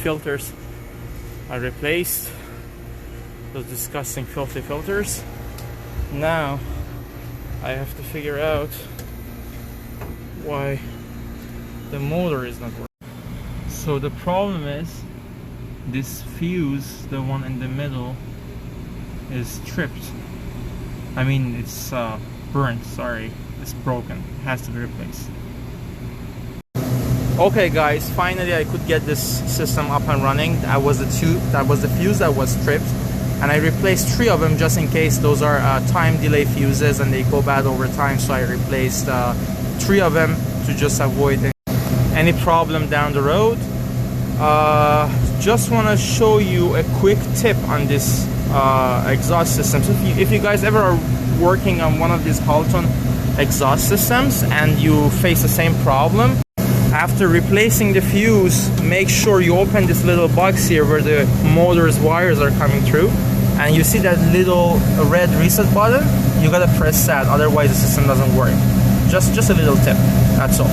filters. I replaced those disgusting filthy filters. Now I have to figure out why the motor is not working. So the problem is this fuse, the one in the middle, is tripped. I mean, it's burnt, sorry. It's broken. It has to be replaced. Okay guys, finally I could get this system up and running. That was the fuse that was tripped, and I replaced 3 of them just in case. Those are time delay fuses and they go bad over time, so I replaced 3 of them to just avoid any problem down the road. Just want to show you a quick tip on this exhaust system. So if you guys ever are working on one of these Halton exhaust systems and you face the same problem, after replacing the fuse, make sure you open this little box here where the motor's wires are coming through, and you see that little red reset button. You gotta press that, otherwise the system doesn't work. Just a little tip, that's all.